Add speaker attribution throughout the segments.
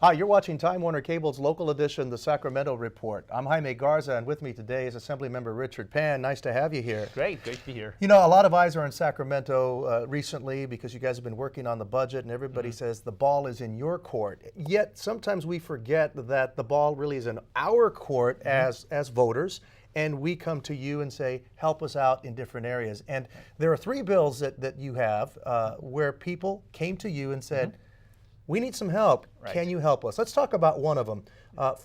Speaker 1: Hi, you're watching Time Warner Cable's local edition, the Sacramento Report. I'm Jaime Garza, and with me today is Assemblyman Richard Pan. Nice to have you here.
Speaker 2: Great to be here.
Speaker 1: You know, a lot of eyes are in Sacramento recently because you guys have been working on the budget, and everybody says the ball is in your court. Yet sometimes we forget that the ball really is in our court as voters, and we come to you and say, help us out in different areas. And there are three bills that you have where people came to you and said, we need some help.
Speaker 2: Right.
Speaker 1: Can you help us? Let's talk about one of them,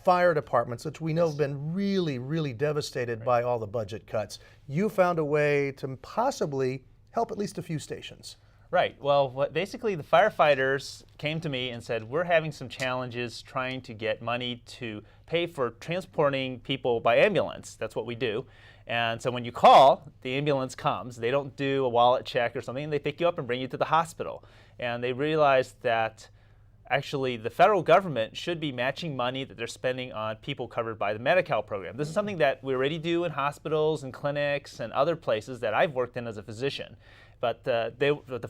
Speaker 1: fire departments, which we know have been really devastated by all the budget cuts. You found a way to possibly help at least a few stations.
Speaker 2: Right. Well, basically the firefighters came to me and said, we're having some challenges trying to get money to pay for transporting people by ambulance. That's what we do. And so when you call, the ambulance comes. They don't do a wallet check or something. They pick you up and bring you to the hospital. And they realized that actually the federal government should be matching money that they're spending on people covered by the Medi-Cal program. This is something that we already do in hospitals and clinics and other places that I've worked in as a physician. But the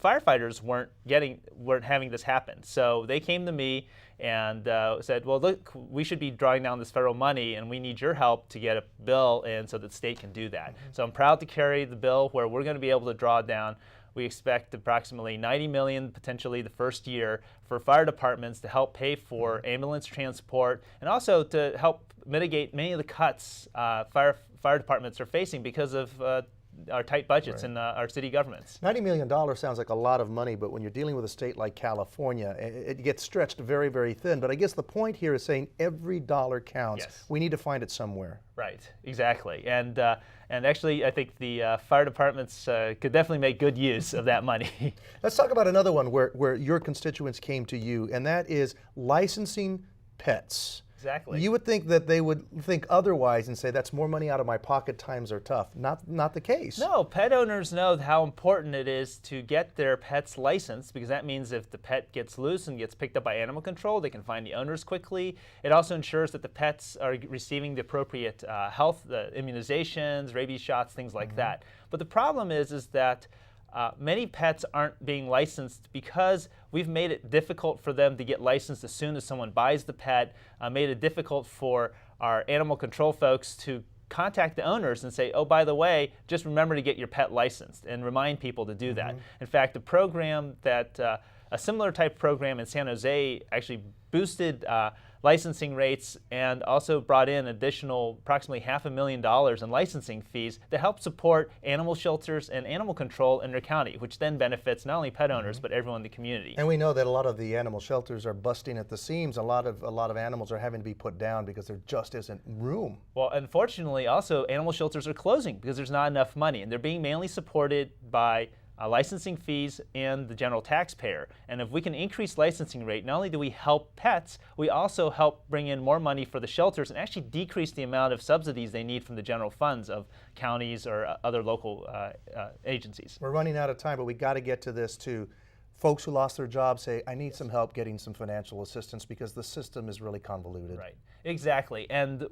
Speaker 2: firefighters weren't having this happen. So they came to me and said, well, look, we should be drawing down this federal money and we need your help to get a bill in so that the state can do that. So I'm proud to carry the bill where we're going to be able to draw down. We expect approximately $90 million potentially the first year for fire departments to help pay for ambulance transport and also to help mitigate many of the cuts fire departments are facing because of our tight budgets in our city governments.
Speaker 1: $90 million sounds like a lot of money, but when you're dealing with a state like California, it gets stretched very thin. But I guess the point here is saying every dollar counts.
Speaker 2: Yes.
Speaker 1: We need to find it somewhere.
Speaker 2: Right, exactly. And actually, I think the fire departments could definitely make good use of that money.
Speaker 1: Let's talk about another one where your constituents came to you, and that is licensing pets.
Speaker 2: Exactly.
Speaker 1: You would think that they would think otherwise and say that's more money out of my pocket, times are tough. Not the case.
Speaker 2: No, pet owners know how important it is to get their pets licensed because that means if the pet gets loose and gets picked up by animal control, they can find the owners quickly. It also ensures that the pets are receiving the appropriate health, the immunizations, rabies shots, things like that. But the problem is that many pets aren't being licensed because we've made it difficult for them to get licensed as soon as someone buys the pet, made it difficult for our animal control folks to contact the owners and say, oh, by the way, just remember to get your pet licensed and remind people to do that. In fact, the program that, a similar type program in San Jose actually boosted licensing rates and also brought in additional approximately $500,000 in licensing fees to help support animal shelters and animal control in their county, which then benefits not only pet owners but everyone in the community.
Speaker 1: And we know that a lot of the animal shelters are busting at the seams. A lot of animals are having to be put down because there just isn't room.
Speaker 2: Well, unfortunately, also animal shelters are closing because there's not enough money, and they're being mainly supported by licensing fees and the general taxpayer. And if we can increase licensing rate, not only do we help pets, we also help bring in more money for the shelters and actually decrease the amount of subsidies they need from the general funds of counties or other local agencies.
Speaker 1: We're running out of time, but we got to get to this too. Folks who lost their jobs say, I need some help getting some financial assistance because the system is really convoluted.
Speaker 2: Right, exactly. And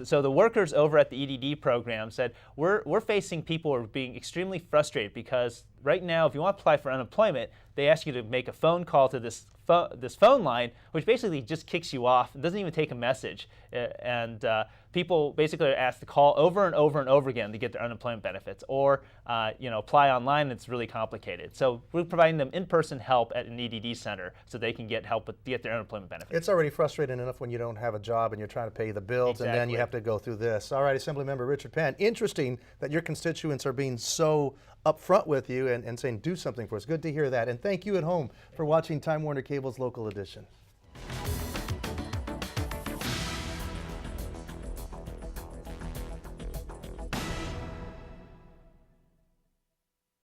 Speaker 2: so the workers over at the EDD program said, we're facing people who are being extremely frustrated because right now, if you want to apply for unemployment, they ask you to make a phone call to this phone line, which basically just kicks you off. It doesn't even take a message. And people basically are asked to call over and over again to get their unemployment benefits or apply online, and it's really complicated. So we're providing them in-person help at an EDD center so they can get help to get their unemployment benefits.
Speaker 1: It's already frustrating enough when you don't have a job and you're trying to pay the bills, and then you have to go through this. All right, Assemblymember Richard Pan, interesting that your constituents are being so upfront with you and saying do something for us. Good to hear that. And thank you at home for watching Time Warner Cable's local edition.